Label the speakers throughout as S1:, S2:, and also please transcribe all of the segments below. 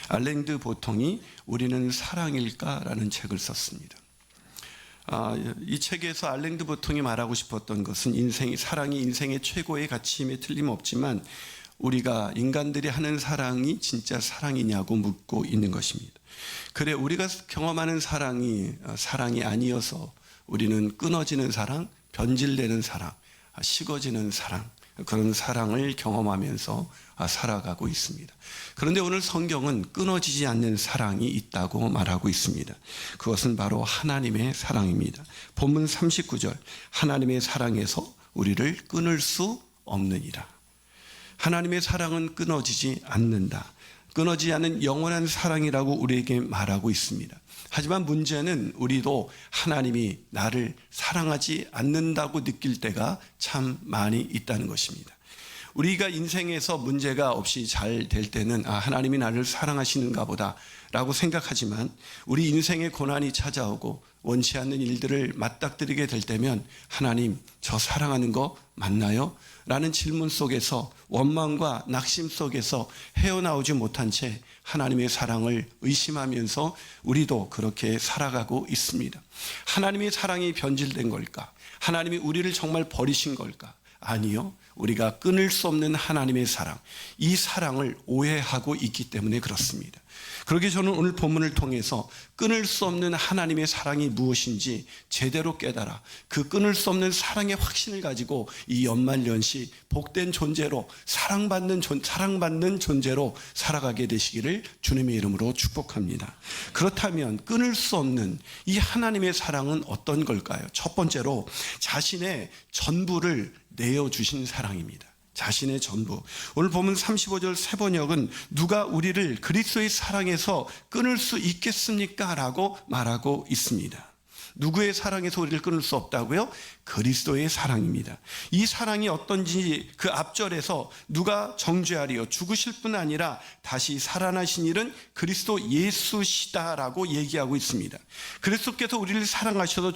S1: 알랭드 보통이 우리는 사랑일까라는 책을 썼습니다. 이 책에서 알랭드 보통이 말하고 싶었던 것은 사랑이 인생의 최고의 가치임에 틀림없지만 우리가 인간들이 하는 사랑이 진짜 사랑이냐고 묻고 있는 것입니다. 그래, 우리가 경험하는 사랑이 아니어서 우리는 끊어지는 사랑, 변질되는 사랑, 식어지는 사랑, 그런 사랑을 경험하면서 살아가고 있습니다. 그런데 오늘 성경은 끊어지지 않는 사랑이 있다고 말하고 있습니다. 그것은 바로 하나님의 사랑입니다. 본문 39절, 하나님의 사랑에서 우리를 끊을 수 없느니라. 하나님의 사랑은 끊어지지 않는다. 끊어지지 않는 영원한 사랑이라고 우리에게 말하고 있습니다. 하지만 문제는 우리도 하나님이 나를 사랑하지 않는다고 느낄 때가 참 많이 있다는 것입니다. 우리가 인생에서 문제가 없이 잘 될 때는 하나님이 나를 사랑하시는가 보다 라고 생각하지만 우리 인생에 고난이 찾아오고 원치 않는 일들을 맞닥뜨리게 될 때면 하나님, 저 사랑하는 거 맞나요? 라는 질문 속에서 원망과 낙심 속에서 헤어나오지 못한 채 하나님의 사랑을 의심하면서 우리도 그렇게 살아가고 있습니다. 하나님의 사랑이 변질된 걸까? 하나님이 우리를 정말 버리신 걸까? 아니요. 우리가 끊을 수 없는 하나님의 사랑, 이 사랑을 오해하고 있기 때문에 그렇습니다. 그러기에 저는 오늘 본문을 통해서 끊을 수 없는 하나님의 사랑이 무엇인지 제대로 깨달아 그 끊을 수 없는 사랑의 확신을 가지고 이 연말연시 복된 존재로 사랑받는 존재로 살아가게 되시기를 주님의 이름으로 축복합니다. 그렇다면 끊을 수 없는 이 하나님의 사랑은 어떤 걸까요? 첫 번째로 자신의 전부를 내어주신 사랑입니다. 자신의 전부. 오늘 보면 35절 새 번역은 누가 우리를 그리스도의 사랑에서 끊을 수 있겠습니까? 라고 말하고 있습니다. 누구의 사랑에서 우리를 끊을 수 없다고요? 그리스도의 사랑입니다. 이 사랑이 어떤지 그 앞절에서 누가 정죄하리요? 죽으실 뿐 아니라 다시 살아나신 일은 그리스도 예수시다라고 얘기하고 있습니다. 그리스도께서 우리를 사랑하셔서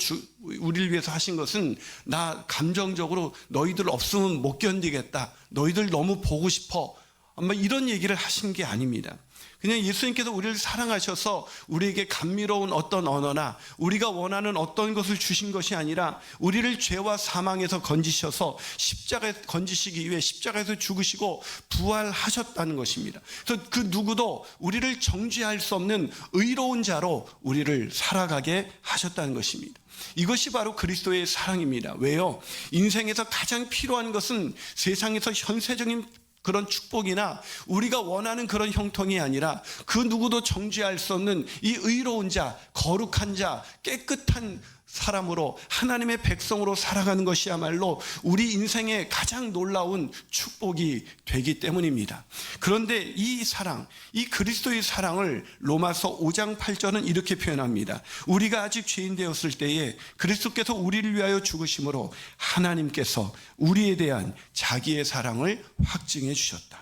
S1: 우리를 위해서 하신 것은 나 감정적으로 너희들 없으면 못 견디겠다. 너희들 너무 보고 싶어. 아마 이런 얘기를 하신 게 아닙니다. 그냥 예수님께서 우리를 사랑하셔서 우리에게 감미로운 어떤 언어나 우리가 원하는 어떤 것을 주신 것이 아니라 우리를 죄와 사망에서 건지셔서 십자가에 건지시기 위해 십자가에서 죽으시고 부활하셨다는 것입니다. 그래서 그 누구도 우리를 정죄할 수 없는 의로운 자로 우리를 살아가게 하셨다는 것입니다. 이것이 바로 그리스도의 사랑입니다. 왜요? 인생에서 가장 필요한 것은 세상에서 현세적인 그런 축복이나 우리가 원하는 그런 형통이 아니라 그 누구도 정죄할 수 없는 이 의로운 자, 거룩한 자, 깨끗한 사람으로 하나님의 백성으로 살아가는 것이야말로 우리 인생의 가장 놀라운 축복이 되기 때문입니다. 그런데 이 사랑, 이 그리스도의 사랑을 로마서 5장 8절은 이렇게 표현합니다. 우리가 아직 죄인 되었을 때에 그리스도께서 우리를 위하여 죽으심으로 하나님께서 우리에 대한 자기의 사랑을 확증해 주셨다.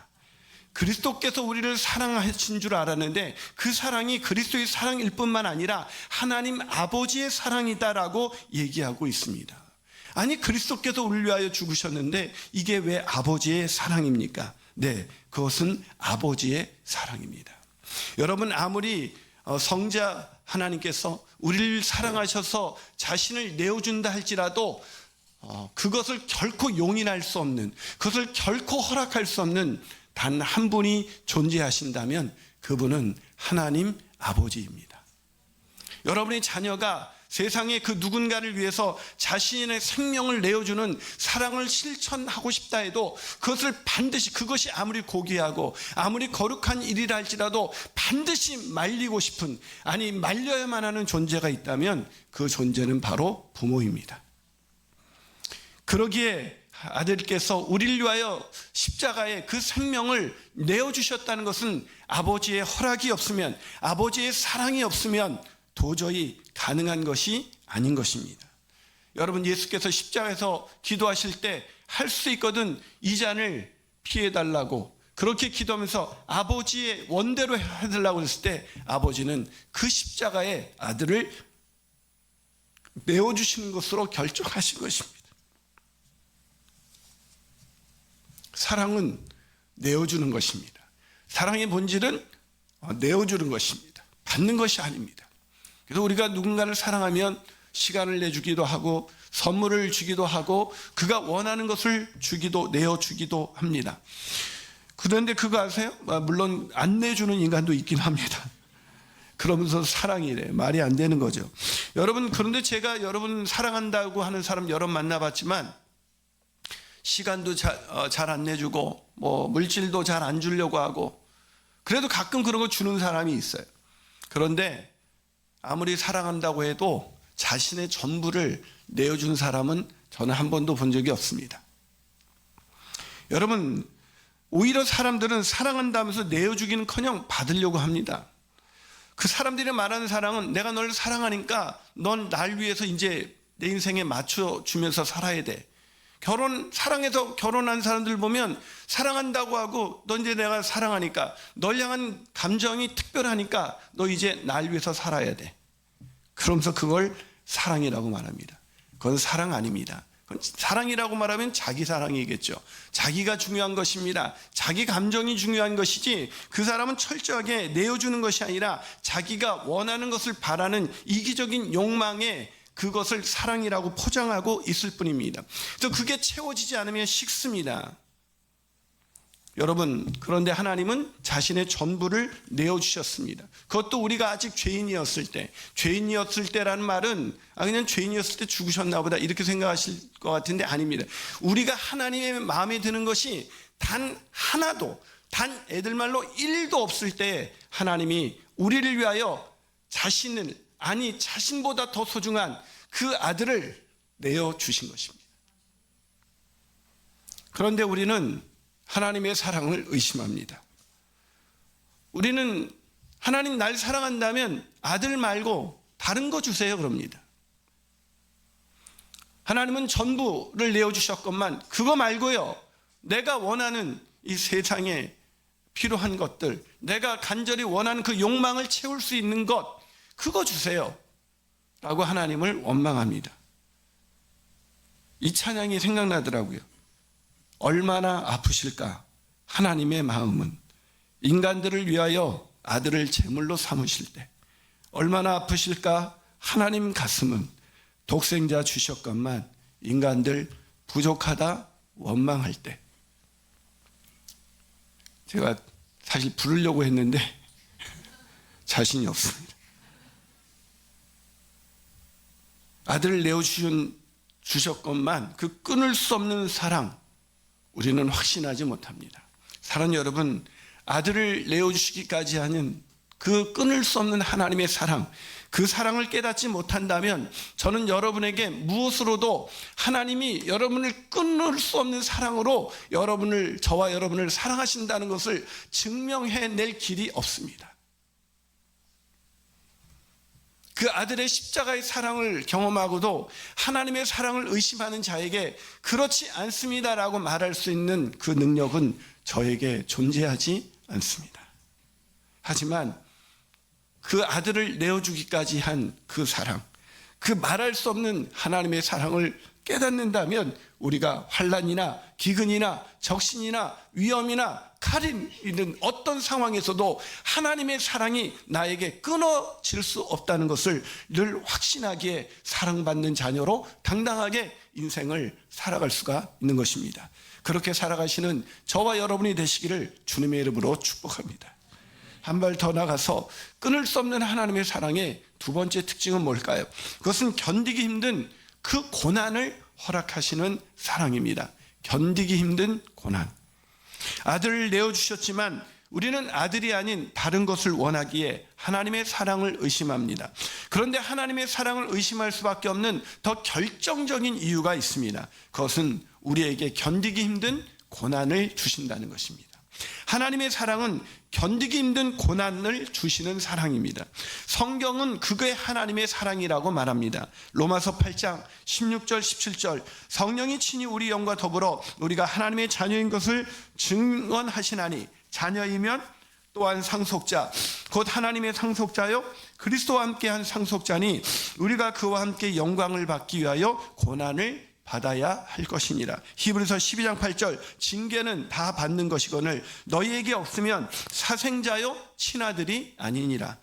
S1: 그리스도께서 우리를 사랑하신 줄 알았는데 그 사랑이 그리스도의 사랑일 뿐만 아니라 하나님 아버지의 사랑이다라고 얘기하고 있습니다. 아니, 그리스도께서 우리를 위하여 죽으셨는데 이게 왜 아버지의 사랑입니까? 네, 그것은 아버지의 사랑입니다. 여러분, 아무리 성자 하나님께서 우리를 사랑하셔서 자신을 내어준다 할지라도 그것을 결코 용인할 수 없는, 그것을 결코 허락할 수 없는 단 한 분이 존재하신다면 그분은 하나님 아버지입니다. 여러분의 자녀가 세상에 그 누군가를 위해서 자신의 생명을 내어주는 사랑을 실천하고 싶다 해도 그것을 반드시, 그것이 아무리 고귀하고 아무리 거룩한 일이라 할지라도 반드시 말리고 싶은, 아니 말려야만 하는 존재가 있다면 그 존재는 바로 부모입니다. 그러기에 아들께서 우리를 위하여 십자가에 그 생명을 내어주셨다는 것은 아버지의 허락이 없으면, 아버지의 사랑이 없으면 도저히 가능한 것이 아닌 것입니다. 여러분, 예수께서 십자가에서 기도하실 때 할 수 있거든 이 잔을 피해달라고 그렇게 기도하면서 아버지의 원대로 해달라고 했을 때 아버지는 그 십자가에 아들을 내어주시는 것으로 결정하신 것입니다. 사랑은 내어주는 것입니다. 사랑의 본질은 내어주는 것입니다. 받는 것이 아닙니다. 그래서 우리가 누군가를 사랑하면 시간을 내주기도 하고 선물을 주기도 하고 그가 원하는 것을 내어주기도 합니다. 그런데 그거 아세요? 물론 안 내주는 인간도 있긴 합니다. 그러면서 사랑이래. 말이 안 되는 거죠. 여러분, 그런데 제가 여러분 사랑한다고 하는 사람 여러 만나봤지만 시간도 잘 안 내주고 물질도 잘 안 주려고 하고 그래도 가끔 그런 거 주는 사람이 있어요. 그런데 아무리 사랑한다고 해도 자신의 전부를 내어준 사람은 저는 한 번도 본 적이 없습니다. 여러분, 오히려 사람들은 사랑한다면서 내어주기는커녕 받으려고 합니다. 그 사람들이 말하는 사랑은 내가 널 사랑하니까 넌 날 위해서 이제 내 인생에 맞춰주면서 살아야 돼. 사랑해서 결혼한 사람들 보면 사랑한다고 하고 너 이제 내가 사랑하니까 널 향한 감정이 특별하니까 너 이제 날 위해서 살아야 돼. 그러면서 그걸 사랑이라고 말합니다. 그건 사랑 아닙니다. 사랑이라고 말하면 자기 사랑이겠죠. 자기가 중요한 것입니다. 자기 감정이 중요한 것이지 그 사람은 철저하게 내어주는 것이 아니라 자기가 원하는 것을 바라는 이기적인 욕망에 그것을 사랑이라고 포장하고 있을 뿐입니다. 그래서 그게 채워지지 않으면 식습니다. 여러분, 그런데 하나님은 자신의 전부를 내어주셨습니다. 그것도 우리가 아직 죄인이었을 때라는 말은 그냥 죄인이었을 때 죽으셨나 보다 이렇게 생각하실 것 같은데 아닙니다. 우리가 하나님의 마음에 드는 것이 단 하나도, 단 애들 말로 1도 없을 때 하나님이 우리를 위하여 자신보다 더 소중한 그 아들을 내어주신 것입니다. 그런데 우리는 하나님의 사랑을 의심합니다. 우리는 하나님 날 사랑한다면 아들 말고 다른 거 주세요 그럽니다. 하나님은 전부를 내어주셨건만 그거 말고요, 내가 원하는 이 세상에 필요한 것들, 내가 간절히 원하는 그 욕망을 채울 수 있는 것, 그거 주세요 라고 하나님을 원망합니다. 이 찬양이 생각나더라고요. 얼마나 아프실까 하나님의 마음은, 인간들을 위하여 아들을 제물로 삼으실 때 얼마나 아프실까 하나님 가슴은, 독생자 주셨건만 인간들 부족하다 원망할 때. 제가 사실 부르려고 했는데 자신이 없습니다. 아들을 내어주셨건만 그 끊을 수 없는 사랑, 우리는 확신하지 못합니다. 사랑하는 여러분, 아들을 내어주시기까지 하는 그 끊을 수 없는 하나님의 사랑, 그 사랑을 깨닫지 못한다면 저는 여러분에게 무엇으로도 하나님이 여러분을 끊을 수 없는 사랑으로 저와 여러분을 사랑하신다는 것을 증명해낼 길이 없습니다. 그 아들의 십자가의 사랑을 경험하고도 하나님의 사랑을 의심하는 자에게 그렇지 않습니다라고 말할 수 있는 그 능력은 저에게 존재하지 않습니다. 하지만 그 아들을 내어주기까지 한 그 사랑, 그 말할 수 없는 하나님의 사랑을 깨닫는다면 우리가 환난이나 기근이나 적신이나 위험이나 칼이든 어떤 상황에서도 하나님의 사랑이 나에게 끊어질 수 없다는 것을 늘 확신하기에 사랑받는 자녀로 당당하게 인생을 살아갈 수가 있는 것입니다. 그렇게 살아가시는 저와 여러분이 되시기를 주님의 이름으로 축복합니다. 한 발 더 나가서 끊을 수 없는 하나님의 사랑의 두 번째 특징은 뭘까요? 그것은 견디기 힘든 그 고난을 허락하시는 사랑입니다. 견디기 힘든 고난. 아들을 내어주셨지만 우리는 아들이 아닌 다른 것을 원하기에 하나님의 사랑을 의심합니다. 그런데 하나님의 사랑을 의심할 수밖에 없는 더 결정적인 이유가 있습니다. 그것은 우리에게 견디기 힘든 고난을 주신다는 것입니다. 하나님의 사랑은 견디기 힘든 고난을 주시는 사랑입니다. 성경은 그게 하나님의 사랑이라고 말합니다. 로마서 8장 16절 17절 성령이 친히 우리 영과 더불어 우리가 하나님의 자녀인 것을 증언하시나니, 자녀이면 또한 상속자 곧 하나님의 상속자요 그리스도와 함께한 상속자니 우리가 그와 함께 영광을 받기 위하여 고난을 받아야 할 것이니라. 히브리서 12장 8절 징계는 다 받는 것이거늘 너희에게 없으면 사생자요 친아들이 아니니라.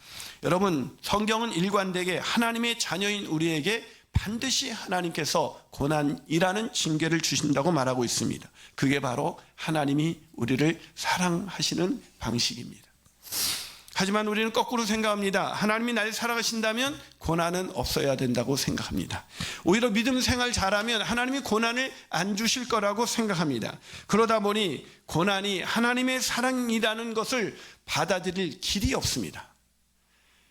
S1: 여러분, 성경은 일관되게 하나님의 자녀인 우리에게 반드시 하나님께서 고난이라는 징계를 주신다고 말하고 있습니다. 그게 바로 하나님이 우리를 사랑하시는 방식입니다. 하지만 우리는 거꾸로 생각합니다. 하나님이 날 사랑하신다면 고난은 없어야 된다고 생각합니다. 오히려 믿음 생활 잘하면 하나님이 고난을 안 주실 거라고 생각합니다. 그러다 보니 고난이 하나님의 사랑이라는 것을 받아들일 길이 없습니다.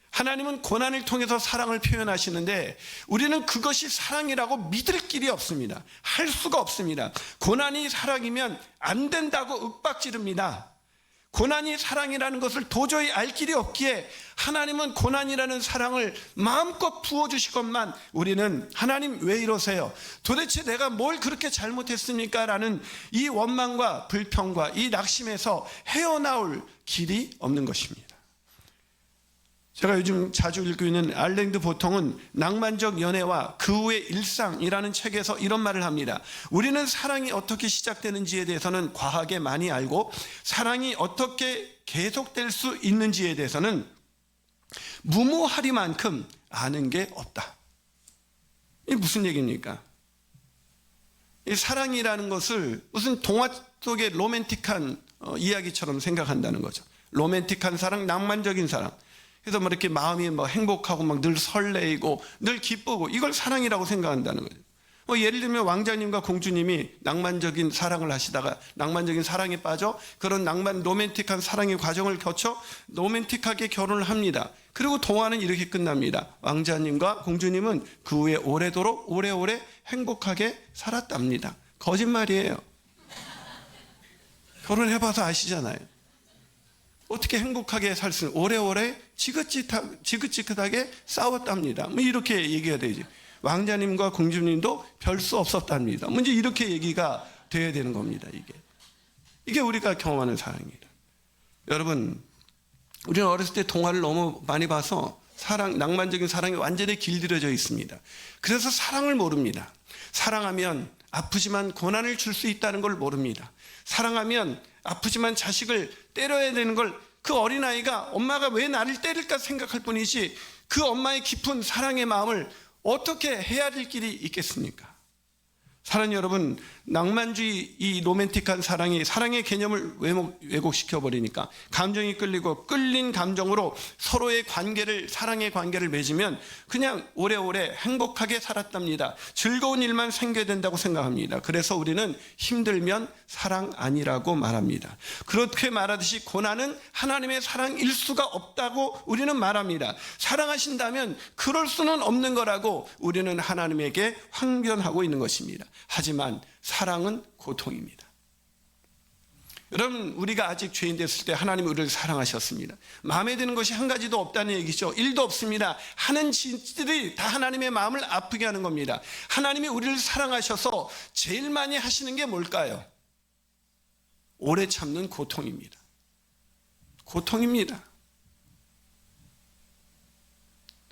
S1: 하나님은 고난을 통해서 사랑을 표현하시는데 우리는 그것이 사랑이라고 믿을 길이 없습니다. 할 수가 없습니다. 고난이 사랑이면 안 된다고 윽박지릅니다. 고난이 사랑이라는 것을 도저히 알 길이 없기에 하나님은 고난이라는 사랑을 마음껏 부어주시건만 우리는 하나님 왜 이러세요? 도대체 내가 뭘 그렇게 잘못했습니까? 라는 이 원망과 불평과 이 낙심에서 헤어나올 길이 없는 것입니다. 제가 요즘 자주 읽고 있는 알랭드 보통은 낭만적 연애와 그 후의 일상이라는 책에서 이런 말을 합니다. 우리는 사랑이 어떻게 시작되는지에 대해서는 과하게 많이 알고 사랑이 어떻게 계속될 수 있는지에 대해서는 무모하리만큼 아는 게 없다. 이게 무슨 얘기입니까? 이 사랑이라는 것을 무슨 동화 속의 로맨틱한 이야기처럼 생각한다는 거죠. 로맨틱한 사랑, 낭만적인 사랑. 그래서 뭐 이렇게 마음이 뭐 행복하고 막 늘 설레이고 늘 기쁘고 이걸 사랑이라고 생각한다는 거죠. 뭐 예를 들면 왕자님과 공주님이 낭만적인 사랑을 하시다가 낭만적인 사랑에 빠져 그런 낭만 로맨틱한 사랑의 과정을 거쳐 로맨틱하게 결혼을 합니다. 그리고 동화는 이렇게 끝납니다. 왕자님과 공주님은 그 후에 오래도록 오래오래 행복하게 살았답니다. 거짓말이에요. 결혼해봐서 아시잖아요. 어떻게 행복하게 살 수 오래오래 지긋지긋하게 싸웠답니다. 뭐 이렇게 얘기가 되죠. 왕자님과 공주님도 별 수 없었답니다. 뭐 이제 이렇게 얘기가 돼야 되는 겁니다. 이게 우리가 경험하는 사랑입니다. 여러분, 우리는 어렸을 때 동화를 너무 많이 봐서 사랑, 낭만적인 사랑이 완전히 길들여져 있습니다. 그래서 사랑을 모릅니다. 사랑하면 아프지만 고난을 줄 수 있다는 걸 모릅니다. 사랑하면 아프지만 자식을 때려야 되는 걸 그 어린아이가 엄마가 왜 나를 때릴까 생각할 뿐이지 그 엄마의 깊은 사랑의 마음을 어떻게 헤아릴 길이 있겠습니까? 사랑하는 여러분, 낭만주의 이 로맨틱한 사랑이 사랑의 개념을 왜곡시켜 버리니까 감정이 끌리고 끌린 감정으로 서로의 관계를 사랑의 관계를 맺으면 그냥 오래오래 행복하게 살았답니다. 즐거운 일만 생겨야 된다고 생각합니다. 그래서 우리는 힘들면 사랑 아니라고 말합니다. 그렇게 말하듯이 고난은 하나님의 사랑일 수가 없다고 우리는 말합니다. 사랑하신다면 그럴 수는 없는 거라고 우리는 하나님에게 항변하고 있는 것입니다. 하지만 사랑은 고통입니다. 여러분, 우리가 아직 죄인 됐을 때 하나님이 우리를 사랑하셨습니다. 마음에 드는 것이 한 가지도 없다는 얘기죠. 일도 없습니다. 하는 짓들이 다 하나님의 마음을 아프게 하는 겁니다. 하나님이 우리를 사랑하셔서 제일 많이 하시는 게 뭘까요? 오래 참는 고통입니다. 고통입니다.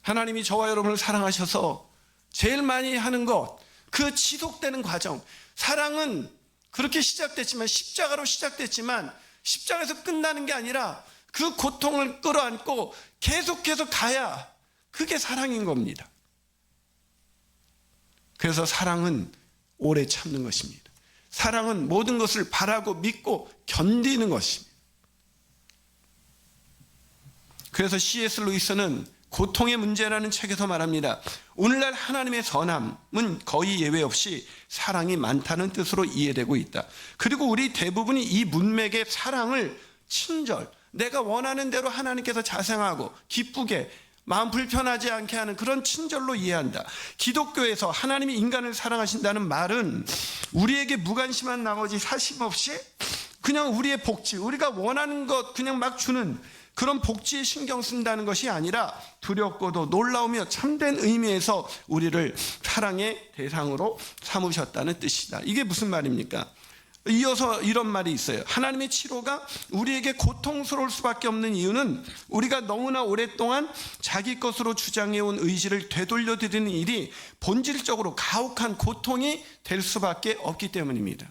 S1: 하나님이 저와 여러분을 사랑하셔서 제일 많이 하는 것, 그 지속되는 과정. 사랑은 그렇게 시작됐지만 십자가로 시작됐지만 십자가에서 끝나는 게 아니라 그 고통을 끌어안고 계속해서 가야 그게 사랑인 겁니다. 그래서 사랑은 오래 참는 것입니다. 사랑은 모든 것을 바라고 믿고 견디는 것입니다. 그래서 C.S. 루이스는 고통의 문제라는 책에서 말합니다. 오늘날 하나님의 선함은 거의 예외 없이 사랑이 많다는 뜻으로 이해되고 있다. 그리고 우리 대부분이 이 문맥의 사랑을 친절, 내가 원하는 대로 하나님께서 자생하고 기쁘게 마음 불편하지 않게 하는 그런 친절로 이해한다. 기독교에서 하나님이 인간을 사랑하신다는 말은 우리에게 무관심한 나머지 사심 없이 그냥 우리의 복지, 우리가 원하는 것 그냥 막 주는 그런 복지에 신경 쓴다는 것이 아니라 두렵고도 놀라우며 참된 의미에서 우리를 사랑의 대상으로 삼으셨다는 뜻이다. 이게 무슨 말입니까? 이어서 이런 말이 있어요. 하나님의 치료가 우리에게 고통스러울 수밖에 없는 이유는 우리가 너무나 오랫동안 자기 것으로 주장해온 의지를 되돌려드리는 일이 본질적으로 가혹한 고통이 될 수밖에 없기 때문입니다.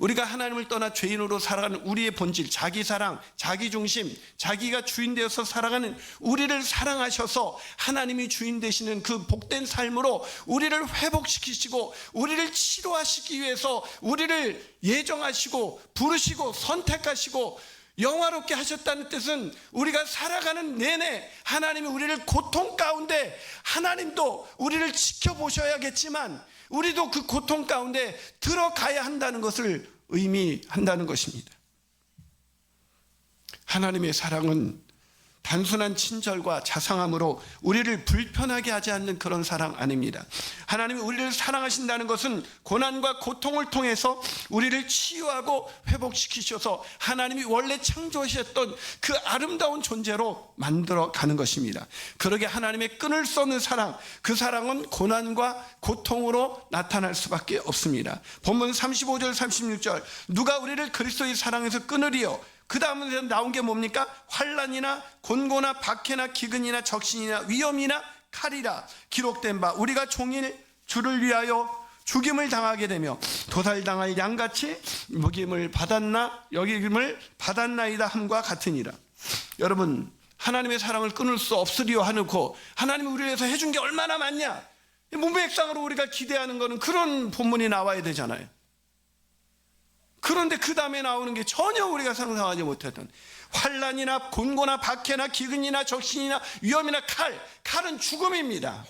S1: 우리가 하나님을 떠나 죄인으로 살아가는 우리의 본질, 자기 사랑, 자기 중심, 자기가 주인 되어서 살아가는 우리를 사랑하셔서 하나님이 주인 되시는 그 복된 삶으로 우리를 회복시키시고 우리를 치료하시기 위해서 우리를 예정하시고 부르시고 선택하시고 영화롭게 하셨다는 뜻은 우리가 살아가는 내내 하나님이 우리를 고통 가운데, 하나님도 우리를 지켜보셔야겠지만 우리도 그 고통 가운데 들어가야 한다는 것을 의미한다는 것입니다. 하나님의 사랑은 단순한 친절과 자상함으로 우리를 불편하게 하지 않는 그런 사랑 아닙니다. 하나님이 우리를 사랑하신다는 것은 고난과 고통을 통해서 우리를 치유하고 회복시키셔서 하나님이 원래 창조하셨던 그 아름다운 존재로 만들어가는 것입니다. 그러게 하나님의 끊을 수 없는 사랑, 그 사랑은 고난과 고통으로 나타날 수밖에 없습니다. 본문 35절 36절 누가 우리를 그리스도의 사랑에서 끊으리요? 그 다음에 나온 게 뭡니까? 환난이나 곤고나 박해나 기근이나 적신이나 위험이나 칼이라 기록된 바 우리가 종일 주를 위하여 죽임을 당하게 되며 도살당할 양같이 여김을 받았나이다 함과 같으니라. 여러분, 하나님의 사랑을 끊을 수 없으리요 하놓고 하나님이 우리를 위해서 해준 게 얼마나 많냐, 문맥상으로 우리가 기대하는 것은 그런 본문이 나와야 되잖아요. 그런데 그 다음에 나오는 게 전혀 우리가 상상하지 못했던 환난이나 곤고나 박해나 기근이나 적신이나 위험이나 칼은 죽음입니다.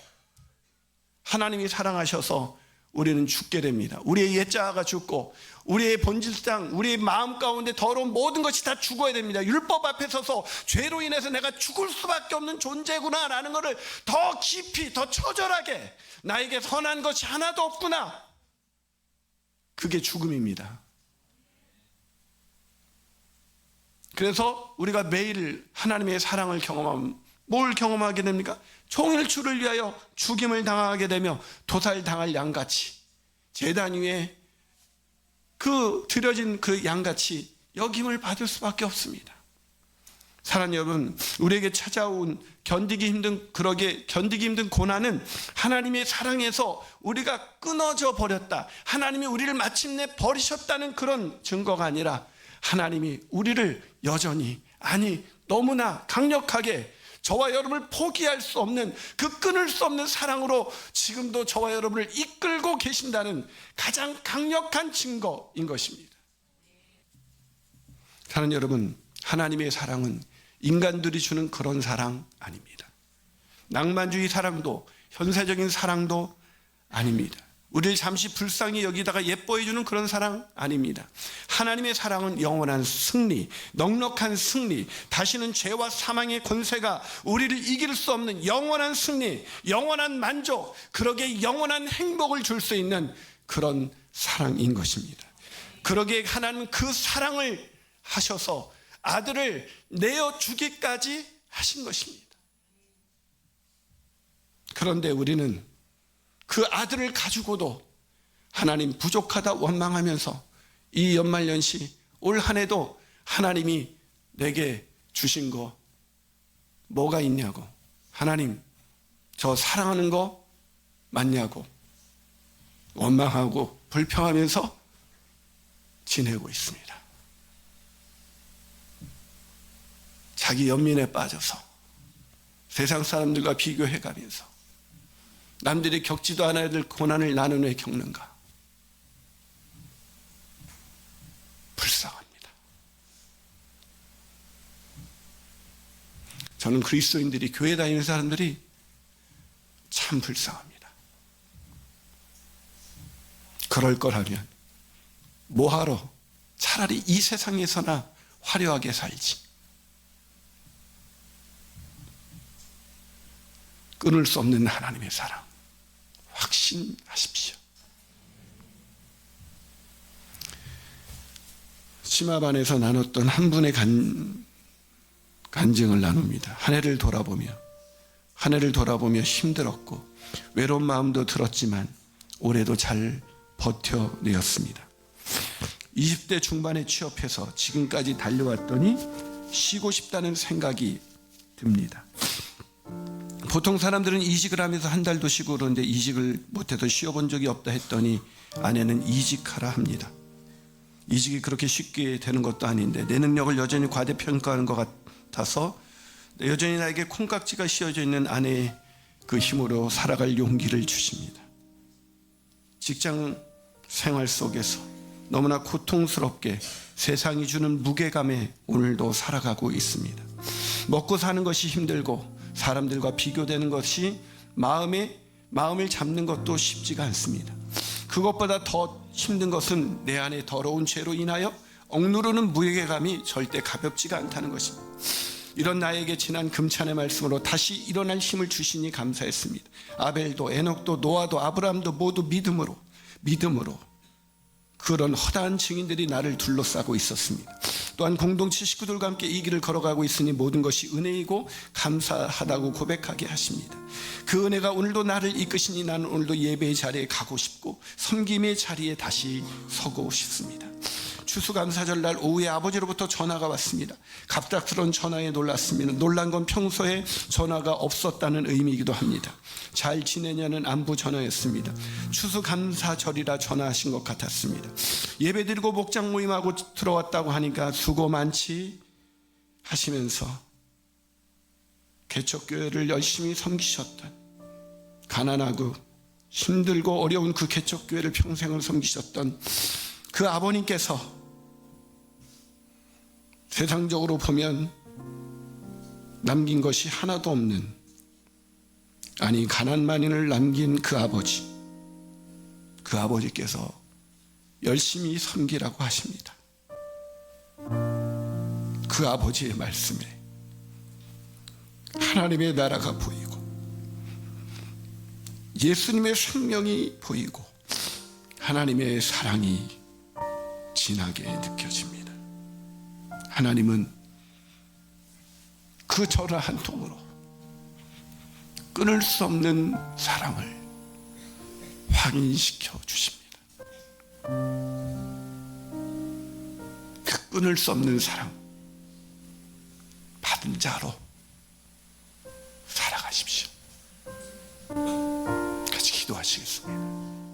S1: 하나님이 사랑하셔서 우리는 죽게 됩니다. 우리의 옛자아가 죽고 우리의 본질상 우리의 마음 가운데 더러운 모든 것이 다 죽어야 됩니다. 율법 앞에 서서 죄로 인해서 내가 죽을 수밖에 없는 존재구나 라는 것을 더 깊이 더 처절하게, 나에게 선한 것이 하나도 없구나, 그게 죽음입니다. 그래서 우리가 매일 하나님의 사랑을 경험하면 뭘 경험하게 됩니까? 종일 주를 위하여 죽임을 당하게 되며 도살당할 양같이 제단 위에 그 드려진 그 양같이 여김을 받을 수밖에 없습니다. 사랑하는 여러분, 우리에게 찾아온 견디기 힘든 고난은 하나님의 사랑에서 우리가 끊어져 버렸다, 하나님이 우리를 마침내 버리셨다는 그런 증거가 아니라 하나님이 우리를 여전히, 아니 너무나 강력하게 저와 여러분을 포기할 수 없는 그 끊을 수 없는 사랑으로 지금도 저와 여러분을 이끌고 계신다는 가장 강력한 증거인 것입니다. 사랑하는 여러분, 하나님의 사랑은 인간들이 주는 그런 사랑 아닙니다. 낭만주의 사랑도 현세적인 사랑도 아닙니다. 우리를 잠시 불쌍히 여기다가 예뻐해주는 그런 사랑 아닙니다. 하나님의 사랑은 영원한 승리, 넉넉한 승리, 다시는 죄와 사망의 권세가 우리를 이길 수 없는 영원한 승리, 영원한 만족, 그러게 영원한 행복을 줄 수 있는 그런 사랑인 것입니다. 그러기에 하나님은 그 사랑을 하셔서 아들을 내어주기까지 하신 것입니다. 그런데 우리는 그 아들을 가지고도 하나님 부족하다 원망하면서 이 연말연시 올 한 해도 하나님이 내게 주신 거 뭐가 있냐고, 하나님 저 사랑하는 거 맞냐고 원망하고 불평하면서 지내고 있습니다. 자기 연민에 빠져서 세상 사람들과 비교해가면서 남들이 겪지도 않아야 될 고난을 나는 왜 겪는가? 불쌍합니다. 저는 그리스도인들이, 교회 다니는 사람들이 참 불쌍합니다. 그럴 거라면 뭐하러 차라리 이 세상에서나 화려하게 살지. 끊을 수 없는 하나님의 사랑 확신하십시오. 심화반에서 나눴던 한 분의 간증을 나눕니다. 한 해를 돌아보며 힘들었고 외로운 마음도 들었지만 올해도 잘 버텨내었습니다. 20대 중반에 취업해서 지금까지 달려왔더니 쉬고 싶다는 생각이 듭니다. 보통 사람들은 이직을 하면서 한 달도 쉬고 그러는데 이직을 못해서 쉬어본 적이 없다 했더니 아내는 이직하라 합니다. 이직이 그렇게 쉽게 되는 것도 아닌데 내 능력을 여전히 과대평가하는 것 같아서 여전히 나에게 콩깍지가 씌워져 있는 아내의 그 힘으로 살아갈 용기를 주십니다. 직장 생활 속에서 너무나 고통스럽게 세상이 주는 무게감에 오늘도 살아가고 있습니다. 먹고 사는 것이 힘들고 사람들과 비교되는 것이 마음을 잡는 것도 쉽지가 않습니다. 그것보다 더 힘든 것은 내 안에 더러운 죄로 인하여 억누르는 무게감이 절대 가볍지가 않다는 것입니다. 이런 나에게 지난 금찬의 말씀으로 다시 일어날 힘을 주시니 감사했습니다. 아벨도 에녹도 노아도 아브라함도 모두 믿음으로 그런 허다한 증인들이 나를 둘러싸고 있었습니다. 또한 공동체 식구들과 함께 이 길을 걸어가고 있으니 모든 것이 은혜이고 감사하다고 고백하게 하십니다. 그 은혜가 오늘도 나를 이끄시니 나는 오늘도 예배의 자리에 가고 싶고 섬김의 자리에 다시 서고 싶습니다. 추수감사절 날 오후에 아버지로부터 전화가 왔습니다. 갑작스러운 전화에 놀랐습니다. 놀란 건 평소에 전화가 없었다는 의미이기도 합니다. 잘 지내냐는 안부 전화였습니다. 추수감사절이라 전화하신 것 같았습니다. 예배드리고 목장 모임하고 들어왔다고 하니까 수고 많지 하시면서 개척교회를 열심히 섬기셨던, 가난하고 힘들고 어려운 그 개척교회를 평생을 섬기셨던 그 아버님께서 세상적으로 보면 남긴 것이 하나도 없는, 아니 가난만인을 남긴 그 아버지께서 열심히 섬기라고 하십니다. 그 아버지의 말씀에 하나님의 나라가 보이고 예수님의 생명이 보이고 하나님의 사랑이 진하게 느껴집니다. 하나님은 그 절을 한 통으로 끊을 수 없는 사랑을 확인시켜 주십니다. 그 끊을 수 없는 사랑 받은 자로 살아가십시오. 같이 기도하시겠습니다.